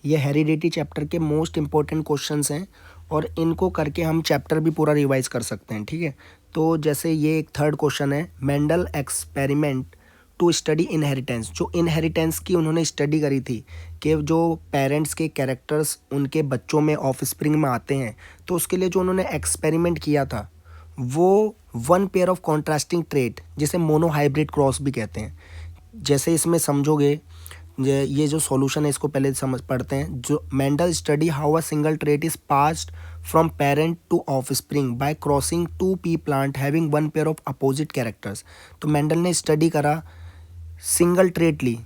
ये heredity chapter के most important questions हैं और इनको करके हम चैप्टर भी पूरा रिवाइज कर सकते हैं, ठीक है। तो जैसे ये एक थर्ड क्वेश्चन है, Mendel experiment to study inheritance. जो इनहेरिटेंस की उन्होंने स्टडी करी थी कि जो पेरेंट्स के कैरेक्टर्स उनके बच्चों में ऑफस्प्रिंग में आते हैं, तो उसके लिए जो उन्होंने एक्सपेरिमेंट किया था वो one pair of contrasting trait, जिसे मोनोहाइब्रिड क्रॉस भी कहते हैं। जैसे इसमें समझोगे, ये जो सॉल्यूशन है इसको पहले समझ पढ़ते हैं। जो Mendel study how a single trait is passed from parent to offspring by crossing two pea plant having one pair of opposite characters. तो मेंडल ने स्टडी करा, सिंगल ट्रेट ली।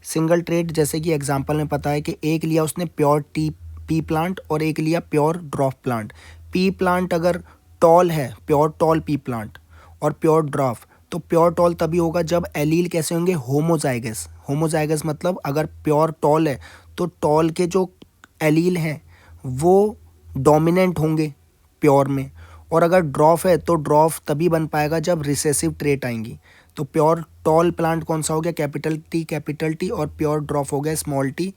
सिंगल ट्रेट जैसे कि एग्जांपल में पता है कि एक लिया उसने प्योर टी पी प्लांट और एक लिया प्योर ड्रॉफ प्लांट। पी प्लांट अगर टॉल है, प्योर टॉल पी प्लांट, और प्योर ड्रॉफ, तो प्योर टॉल तभी होगा जब एलील कैसे होंगे, होमोजाइगस। होमोजाइगस मतलब अगर प्योर टॉल है तो टॉल के जो एलील हैं वो डोमिनेंट होंगे प्योर में, और अगर ड्रॉफ है तो ड्रॉफ तभी बन पाएगा जब रिसेसिव ट्रेट आएंगी। तो प्योर टॉल प्लांट कौन सा हो गया, कैपिटल टी, और प्योर ड्रॉफ हो गया स्मॉल टी,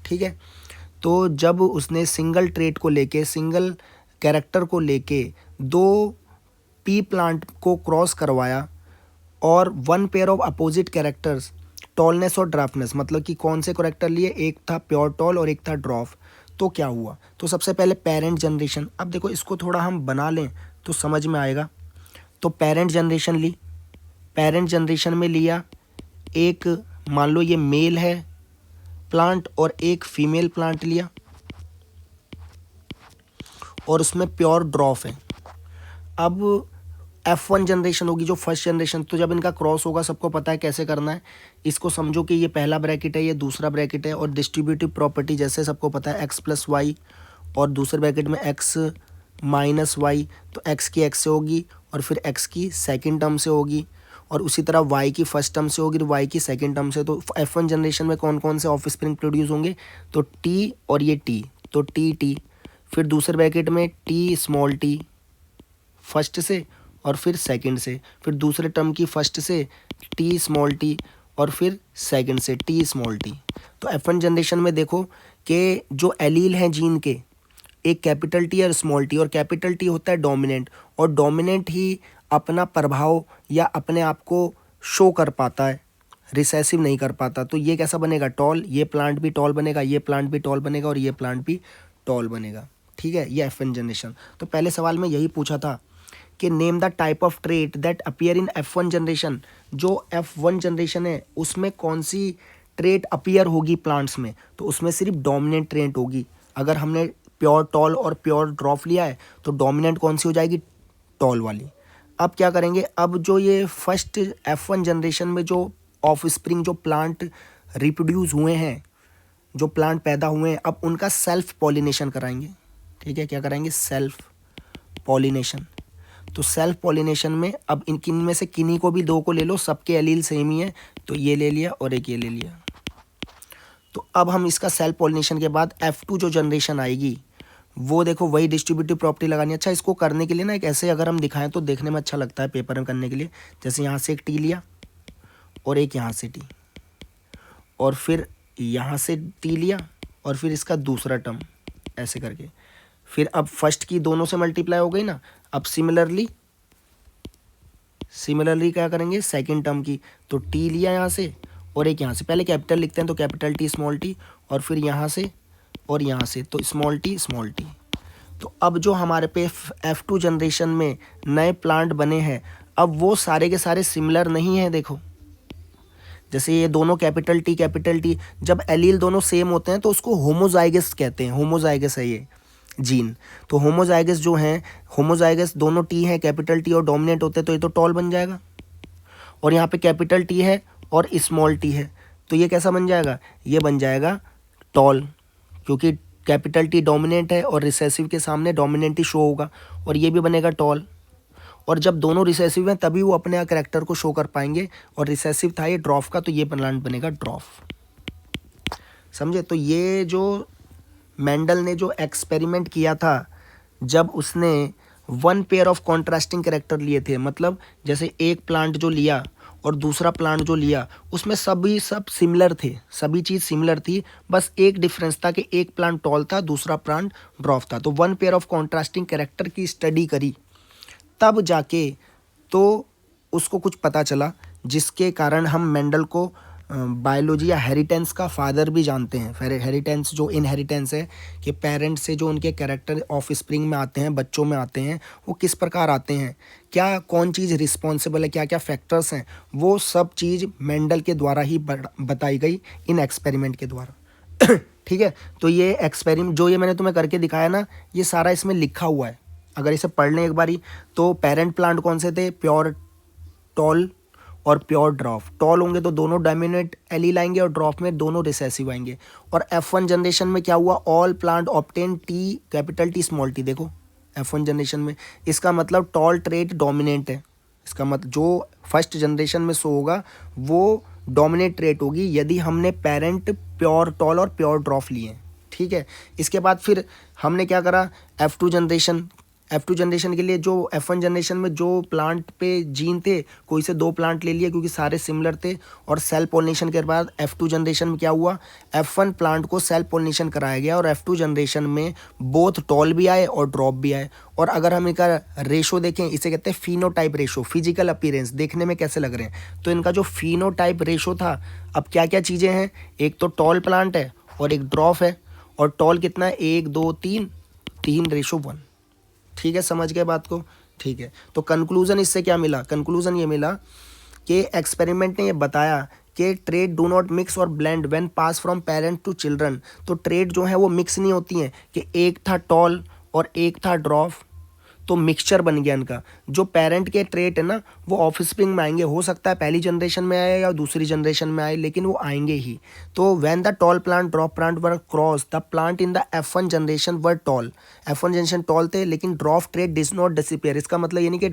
ठीक है। तो जब उसने सिंगल ट्रेट को लेके, सिंगल कैरेक्टर को लेके दो पी प्लांट को क्रॉस करवाया और one pair of opposite characters, tallness और ड्राफ्टनेस, मतलब कि कौन से कैरेक्टर लिए, एक था प्योर टॉल और एक था ड्रॉफ, तो क्या हुआ। तो सबसे पहले पेरेंट जनरेशन, अब देखो इसको थोड़ा हम बना लें तो समझ में आएगा। तो पेरेंट जनरेशन ली, पेरेंट जनरेशन में लिया एक, मान लो ये मेल है प्लांट और एक फीमेल प्लांट लिया, और उसमें प्योर ड्रॉफ है। अब F1 जनरेशन होगी जो फर्स्ट जनरेशन, तो जब इनका क्रॉस होगा सबको पता है कैसे करना है। इसको समझो कि ये पहला ब्रैकेट है, ये दूसरा ब्रैकेट है, और डिस्ट्रीब्यूटिव प्रॉपर्टी जैसे सबको पता है x प्लस वाई, और दूसरे ब्रैकेट में x माइनस वाई, तो x की x से होगी और फिर x की सेकेंड टर्म से होगी, और उसी तरह y की फर्स्ट टर्म से होगी और y की सेकेंड टर्म से। तो F1 जनरेशन में कौन कौन से ऑफस्प्रिंग प्रोड्यूस होंगे, तो t और ये t, तो t, फिर दूसरे ब्रैकेट में t स्मॉल t फर्स्ट से और फिर सेकंड से, फिर दूसरे टर्म की फर्स्ट से टी स्मॉल टी और फिर सेकंड से टी स्मॉल टी। तो F1 जनरेशन में देखो कि जो एलील हैं जीन के, एक कैपिटल टी और स्मॉल टी, और कैपिटल टी होता है डोमिनेंट, और डोमिनेंट ही अपना प्रभाव या अपने आप को शो कर पाता है, रिसेसिव नहीं कर पाता। तो ये कैसा बनेगा, टॉल, ये प्लांट भी टॉल बनेगा, ये प्लांट भी टॉल बनेगा और ये प्लांट भी टॉल बनेगा, ठीक है। ये F1 जनरेशन। तो पहले सवाल में यही पूछा था कि name the type of trait that appear in F1 generation. जो F1 जनरेशन है उसमें कौन सी ट्रेट अपीयर होगी प्लांट्स में, तो उसमें सिर्फ डोमिनेंट ट्रेट होगी। अगर हमने प्योर टॉल और प्योर ड्रॉफ लिया है तो डोमिनेंट कौन सी हो जाएगी, टॉल वाली। अब क्या करेंगे, अब जो ये फर्स्ट F1 जनरेशन में जो ऑफस्प्रिंग, जो प्लांट रिप्रोड्यूस हुए हैं, जो प्लांट पैदा हुए हैं, अब उनका सेल्फ पॉलिनेशन कराएंगे, ठीक है। क्या कराएंगे, सेल्फ पॉलिनेशन। तो सेल्फ पॉलिनेशन में अब इन में से किन्हीं को भी दो को ले लो, सबके एलील सेम ही है, तो ये ले लिया और एक ये ले लिया। तो अब हम इसका सेल्फ पॉलिनेशन के बाद F2 जो जनरेशन आएगी वो देखो वही डिस्ट्रीब्यूटिव प्रॉपर्टी लगानी है। अच्छा, इसको करने के लिए ना एक ऐसे अगर हम दिखाएं तो देखने में अच्छा लगता है पेपर में करने के लिए। जैसे यहाँ से एक टी लिया और एक यहाँ से टी, और फिर यहाँ से टी लिया और फिर इसका दूसरा टर्म, ऐसे करके। फिर अब फर्स्ट की दोनों से मल्टीप्लाई हो गई ना, अब सिमिलरली क्या करेंगे, सेकंड टर्म की, तो टी लिया यहाँ से और एक यहाँ से। पहले कैपिटल लिखते हैं तो कैपिटल टी स्मॉल टी, और फिर यहाँ से और यहाँ से, तो स्मॉल टी। तो अब जो हमारे पे F2 जनरेशन में नए प्लांट बने हैं, अब वो सारे के सारे सिमिलर नहीं हैं। देखो जैसे ये दोनों कैपिटल टी, जब एलील दोनों सेम होते हैं तो उसको होमोजाइगस कहते हैं। होमोजाइगस है ये जीन। तो होमोजाइगस जो हैं, होमोजाइगस दोनों टी हैं, कैपिटल टी और डोमिनेंट होते हैं, तो ये तो टॉल बन जाएगा। और यहाँ पे कैपिटल टी है और स्मॉल टी है, तो ये कैसा बन जाएगा, ये बन जाएगा टॉल, क्योंकि कैपिटल टी डोमिनेंट है और रिसेसिव के सामने डोमिनेंट ही शो होगा, और ये भी बनेगा टॉल। और जब दोनों रिसेसिव हैं तभी वो अपने कैरेक्टर को शो कर पाएंगे, और रिसेसिव था ये ड्रॉफ का, तो ये प्लांट बनेगा ड्रॉफ। समझे। तो ये जो मेंडल ने जो एक्सपेरिमेंट किया था, जब उसने one pair of contrasting character लिए थे, मतलब जैसे एक प्लांट जो लिया और दूसरा प्लांट जो लिया उसमें सब सिमिलर थे, सभी चीज़ सिमिलर थी, बस एक डिफरेंस था कि एक प्लांट टॉल था, दूसरा प्लांट ड्वार्फ था। तो one pair of contrasting character की स्टडी करी, तब जाके तो उसको कुछ पता चला, जिसके कारण हम मेंडल को बायोलॉजी या हेरिटेंस का फादर भी जानते हैं। हेरिटेंस जो इनहेरिटेंस है कि पेरेंट्स से जो उनके कैरेक्टर ऑफ स्प्रिंग में आते हैं, बच्चों में आते हैं, वो किस प्रकार आते हैं, क्या कौन चीज़ रिस्पॉन्सिबल है, क्या क्या फैक्टर्स हैं, वो सब चीज़ मेंडल के द्वारा ही बताई गई इन एक्सपेरिमेंट के द्वारा। ठीक है, तो ये एक्सपेरिमेंट जो ये मैंने तुम्हें करके दिखाया ना, ये सारा इसमें लिखा हुआ है। अगर इसे पढ़ लें एक बारी तो पेरेंट प्लांट कौन से थे, प्योर टॉल और प्योर ड्वार्फ। टॉल होंगे तो दोनों डोमिनेंट एलील आएंगे और ड्वार्फ में दोनों रिसेसिव आएंगे। और F1 जनरेशन में क्या हुआ, all plant obtain T capital T small T. देखो F1 जनरेशन में इसका मतलब टॉल ट्रेट डोमिनेंट है, इसका मतलब जो फर्स्ट जनरेशन में शो होगा वो डोमिनेट ट्रेट होगी यदि हमने पेरेंट प्योर टॉल और प्योर ड्वार्फ लिए। ठीक है, इसके बाद फिर हमने क्या करा, F2 जनरेशन के लिए जो F1 जनरेशन में जो प्लांट पे जीन थे, कोई से 2 प्लांट ले लिए क्योंकि सारे सिमिलर थे। और सेल पोलिनेशन के बाद F2 जनरेशन में क्या हुआ, F1 प्लांट को सेल पोलिनेशन कराया गया और F2 जनरेशन में बोथ टॉल भी आए और ड्रॉप भी आए। और अगर हम इनका रेशो देखें, इसे कहते हैं फिनोटाइप रेशो, फिजिकल अपीयरेंस, देखने में कैसे लग रहे हैं। तो इनका जो फिनोटाइप रेशो था, अब क्या क्या चीज़ें हैं, एक तो टॉल प्लांट है और एक ड्रॉप है। और टॉल कितना है, 1 2 3:1। ठीक है, समझ गए बात को। ठीक है, तो कंक्लूजन इससे क्या मिला, कंक्लूजन ये मिला कि एक्सपेरिमेंट ने ये बताया कि ट्रेट डू नॉट मिक्स और blend when pass from parent to children. तो ट्रेट जो है वो मिक्स नहीं होती हैं कि एक था टॉल और एक था ड्वार्फ, तो मिक्सचर बन गया इनका। जो पेरेंट के ट्रेट है ना वो ऑफस्प्रिंग में आएंगे, हो सकता है पहली जनरेशन में आए या दूसरी जनरेशन में आए, लेकिन वो आएंगे ही। तो when the tall plant dwarf plant were cross, the plant in the F1 generation were tall. F1 generation tall थे लेकिन dwarf trait does not disappear. इसका मतलब ये नहीं कि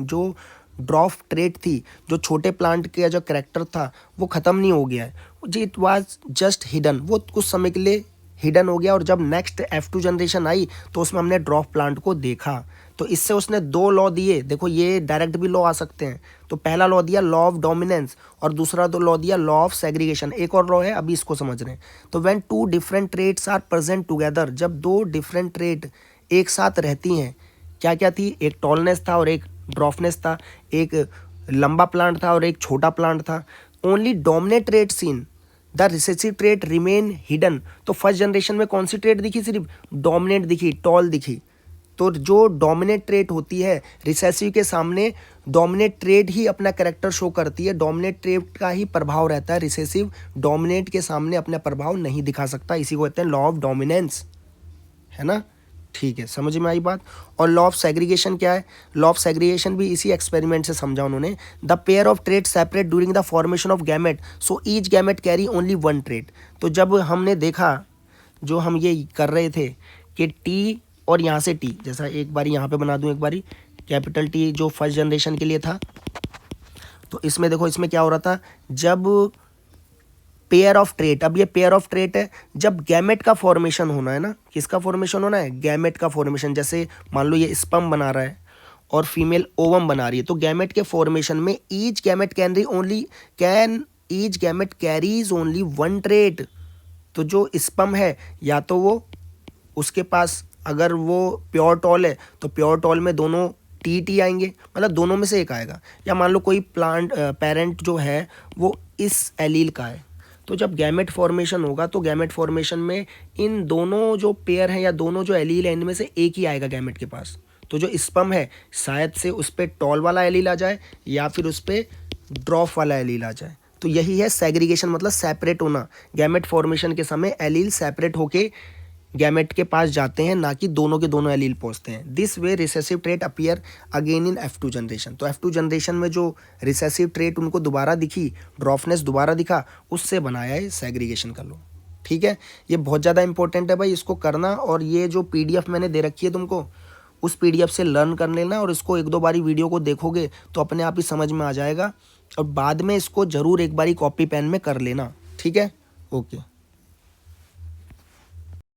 जो ड्रॉप ट्रेट थी, जो छोटे प्लांट का जो करेक्टर था वो ख़त्म नहीं हो गया है, जी इट वाज जस्ट हिडन, वो कुछ समय के लिए हिडन हो गया। और जब नेक्स्ट F2 जनरेशन आई तो उसमें हमने ड्रॉप प्लांट को देखा। तो इससे उसने 2 लॉ दिए, देखो ये डायरेक्ट भी लॉ आ सकते हैं। तो पहला लॉ दिया लॉ ऑफ डोमिनेंस और दूसरा लॉ दिया लॉ ऑफ सेग्रीगेशन। एक और लॉ है, अभी इसको समझ रहे हैं। तो when 2 different traits are present together, जब 2 डिफरेंट ट्रेट एक साथ रहती हैं, क्या क्या थी, एक टॉलनेस था और एक ड्वार्फनेस था, एक लंबा प्लांट था और एक छोटा प्लांट था। Only dominant trait seen, the recessive trait remain hidden. तो फर्स्ट जनरेशन में कौन सी ट्रेट दिखी, सिर्फ डोमिनेट दिखी, टॉल दिखी। तो जो डोमिनेट ट्रेट होती है रिसेसिव के सामने, डोमिनेट ट्रेट ही अपना कैरेक्टर शो करती है, डोमिनेट ट्रेट का ही प्रभाव रहता है। रिसेसिव डोमिनेट के सामने अपना प्रभाव नहीं दिखा सकता, इसी को कहते हैं लॉ ऑफ डोमिनेंस, है ना। ठीक है, समझ में आई बात। और लॉ ऑफ सेग्रीगेशन क्या है, लॉ ऑफ सेग्रीगेशन भी इसी एक्सपेरिमेंट से समझा उन्होंने। The pair of trait separate during the formation of gamete, so each gamete carry only 1 trait. तो जब हमने देखा, जो हम ये कर रहे थे कि टी और यहाँ से टी, जैसा एक बारी यहाँ पे बना दूँ, एक बारी कैपिटल टी जो फर्स्ट जनरेशन के लिए था, तो इसमें देखो इसमें क्या हो रहा था, जब पेयर ऑफ ट्रेट, अब ये पेयर ऑफ ट्रेट है, जब गैमेट का फॉर्मेशन होना है ना, किसका फॉर्मेशन होना है, गैमेट का फॉर्मेशन। जैसे मान लो ये स्पर्म बना रहा है और फीमेल ओवम बना रही है, तो गैमेट के फॉर्मेशन में each gamete carries only 1 trait. तो जो स्पर्म है, या तो वो उसके पास, अगर वो प्योर टॉल है तो प्योर टॉल में दोनों टी आएंगे, मतलब दोनों में से एक आएगा। या मान लो कोई पेरेंट जो है वो इस एलील का है, तो जब गैमेट फॉर्मेशन होगा तो गैमेट फॉर्मेशन में इन दोनों जो पेयर हैं या दोनों जो एलील हैं, इनमें से एक ही आएगा गैमेट के पास। तो जो स्पर्म है शायद से उस पर टॉल वाला एलील आ जाए या फिर उस पर ड्रॉप वाला एलील आ जाए। तो यही है सेग्रीगेशन, मतलब सेपरेट होना। गैमेट फॉर्मेशन के समय एलील सेपरेट होके गैमेट के पास जाते हैं, ना कि दोनों के दोनों एलील पहुंचते हैं। This way recessive trait appear again in F2 generation. तो F2 जनरेशन में जो रिसेसिव ट्रेट उनको दोबारा दिखी, ड्रॉफनेस दोबारा दिखा, उससे बनाया है सेग्रीगेशन का लॉ। ठीक है, ये बहुत ज़्यादा इंपॉर्टेंट है भाई, इसको करना। और ये जो PDF मैंने दे रखी है तुमको, उस PDF से लर्न कर लेना और इसको 1-2 बारी वीडियो को देखोगे तो अपने आप ही समझ में आ जाएगा। और बाद में इसको ज़रूर एक बारी कॉपी पेन में कर लेना। ठीक है, ओके।